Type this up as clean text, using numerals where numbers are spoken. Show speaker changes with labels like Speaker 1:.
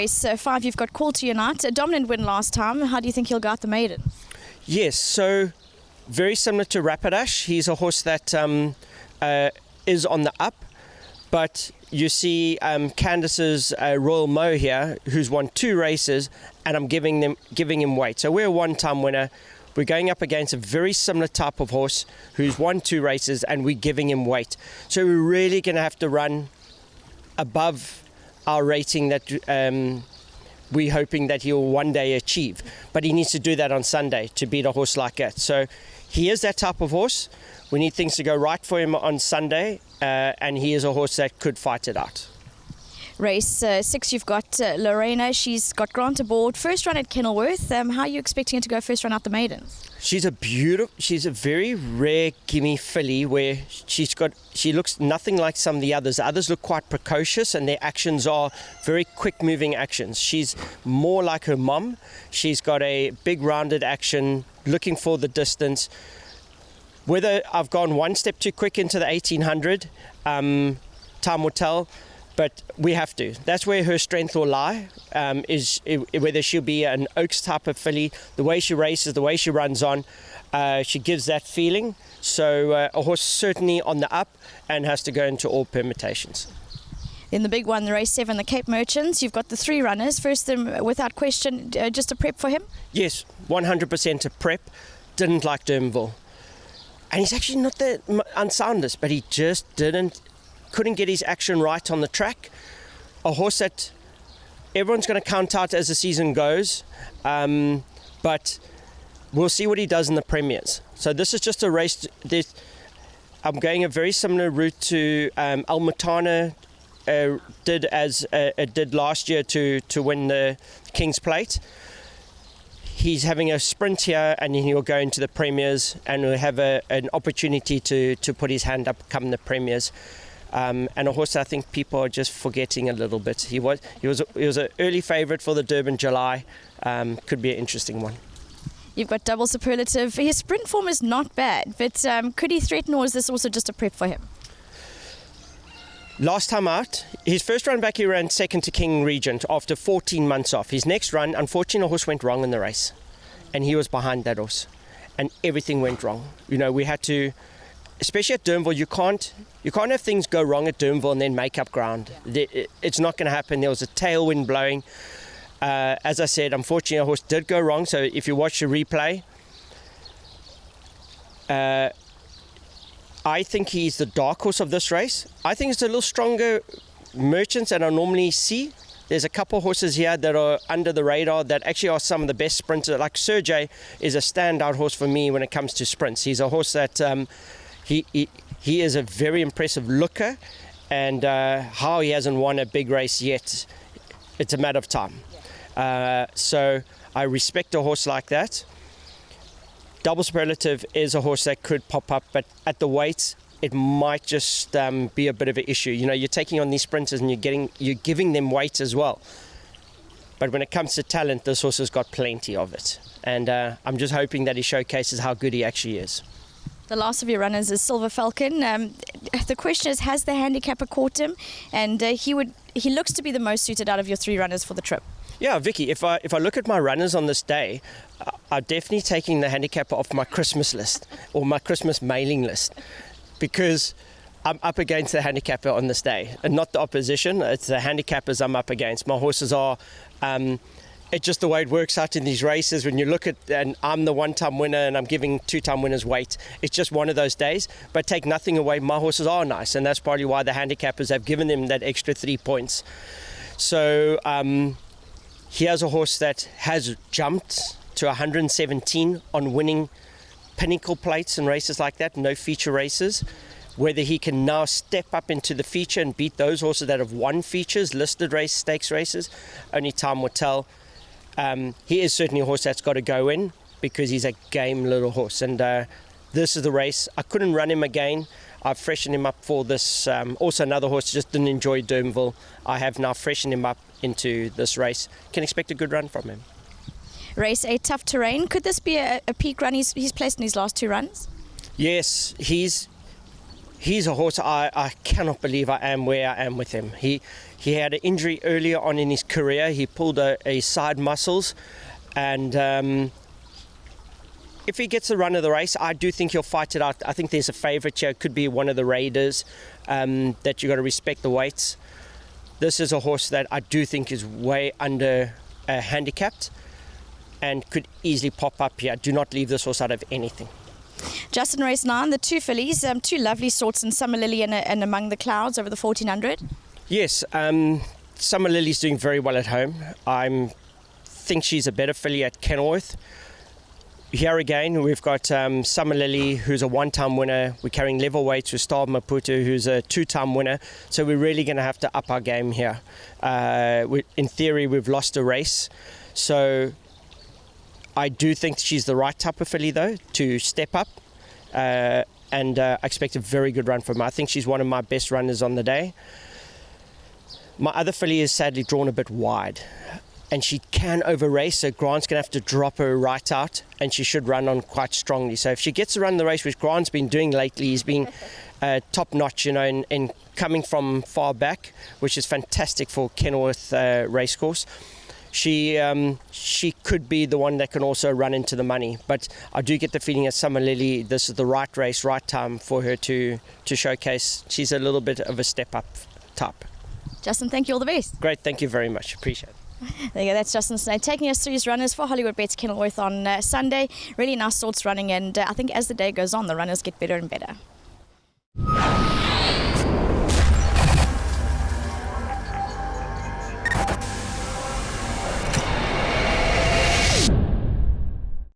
Speaker 1: Race 5, you've got Call to Unite, a dominant win last time. How do you think he'll go out the maiden?
Speaker 2: Yes, so very similar to Rapidash. He's a horse that is on the up, but you see Candice's Royal Mo here, who's won 2 races, and I'm giving him weight. So we're a one-time winner. We're going up against a very similar type of horse who's won 2 races, and we're giving him weight. So we're really going to have to run above our rating that we're hoping that he'll one day achieve. But he needs to do that on Sunday to beat a horse like that. So he is that type of horse. We need things to go right for him on Sunday, and he is a horse that could fight it out.
Speaker 1: Race 6, you've got Lorena. She's got Grant aboard. First run at Kenilworth. How are you expecting her to go first run out the maiden?
Speaker 2: She's a very rare gimme filly where she looks nothing like some of the others. The others look quite precocious and their actions are very quick moving actions. She's more like her mum. She's got a big rounded action, looking for the distance. Whether I've gone one step too quick into the 1800, time will tell. But we have to. That's where her strength will lie, is whether she'll be an Oaks type of filly. The way she races, the way she runs on, she gives that feeling. So a horse certainly on the up and has to go into all permutations.
Speaker 1: In the big one, the race 7, the Cape Merchants, you've got the 3 runners. First, without question, just a prep for him?
Speaker 2: Yes, 100% a prep. Didn't like Derville. And he's actually not the unsoundest, but he just couldn't get his action right on the track. A horse that everyone's going to count out as the season goes, but we'll see what he does in the premiers. So this is just a race. I'm going a very similar route to Almatana did last year to win the King's Plate. He's having a sprint here, and he'll go into the premiers, and will have an opportunity to put his hand up come the premiers. And a horse I think people are just forgetting a little bit. He was an early favourite for the Durban July. Could be an interesting one.
Speaker 1: You've got Double Superlative. His sprint form is not bad, but could he threaten, or is this also just a prep for him?
Speaker 2: Last time out, his first run back he ran second to King Regent after 14 months off. His next run, unfortunately, a horse went wrong in the race, and he was behind that horse, and everything went wrong. You know, we had to. Especially at Derville, you can't have things go wrong at Derville and then make up ground. It's not going to happen. There was a tailwind blowing. As I said, unfortunately, a horse did go wrong. So if you watch the replay, I think he's the dark horse of this race. I think it's a little stronger Merchants than I normally see. There's a couple of horses here that are under the radar that actually are some of the best sprinters. Like Sergey is a standout horse for me when it comes to sprints. He's a horse that... He is a very impressive looker, and how he hasn't won a big race yet, it's a matter of time. So I respect a horse like that. Double Superlative is a horse that could pop up, but at the weight, it might just be a bit of an issue. You know, you're taking on these sprinters and you're giving them weight as well. But when it comes to talent, this horse has got plenty of it, and I'm just hoping that he showcases how good he actually is.
Speaker 1: The last of your runners is Silver Falcon. The question is, has the handicapper caught him? And he looks to be the most suited out of your 3 runners for the trip.
Speaker 2: Yeah, Vicky, if I look at my runners on this day, I'm definitely taking the handicapper off my Christmas list or my Christmas mailing list, because I'm up against the handicapper on this day, and not the opposition. It's the handicappers I'm up against. My horses are... It's just the way it works out in these races. When you look at, and I'm the one-time winner and I'm giving 2-time winners weight, it's just one of those days. But take nothing away, my horses are nice, and that's probably why the handicappers have given them that extra 3 points. So here's a horse that has jumped to 117 on winning pinnacle plates and races like that, no feature races. Whether he can now step up into the feature and beat those horses that have won features, listed race, stakes races, only time will tell. He is certainly a horse that's got to go in, because he's a game little horse, and this is the race. I couldn't run him again. I've freshened him up for this. Also another horse just didn't enjoy Derville. I have now freshened him up into this race. Can expect a good run from him.
Speaker 1: Race 8, Tough Terrain. Could this be a peak run? He's placed in his last 2 runs?
Speaker 2: Yes, he's He's a horse I cannot believe I am where I am with him. He had an injury earlier on in his career. He pulled a side muscles, and if he gets the run of the race, I do think he'll fight it out. I think there's a favourite here. It could be one of the Raiders that you've got to respect the weights. This is a horse that I do think is way under handicapped and could easily pop up here. Do not leave this horse out of anything.
Speaker 1: Justin, race 9, the 2 fillies, 2 lovely sorts in Summer Lily and Among the Clouds over the 1400.
Speaker 2: Yes, Summer Lily's doing very well at home. I think she's a better filly at Kenilworth. Here again, we've got Summer Lily, who's a 1-time winner. We're carrying level weights with Star Maputo, who's a 2-time winner. So we're really going to have to up our game here. In theory, we've lost a race. So I do think she's the right type of filly, though, to step up. And I expect a very good run from her. I think she's one of my best runners on the day. My other filly is sadly drawn a bit wide. And she can over-race, so Grant's going to have to drop her right out, and she should run on quite strongly. So if she gets to run the race, which Grant's been doing lately, he's been top-notch, in coming from far back, which is fantastic for Kenilworth racecourse. She could be the one that can also run into the money. But I do get the feeling at Summer Lily, this is the right race, right time for her to showcase. She's a little bit of a step-up type.
Speaker 1: Justin, thank you, all the best.
Speaker 2: Great, thank you very much. Appreciate it.
Speaker 1: There you go, that's Justin Snaith taking us through his runners for Hollywood Bets Kenilworth on Sunday. Really nice sorts running, and I think as the day goes on, the runners get better and better.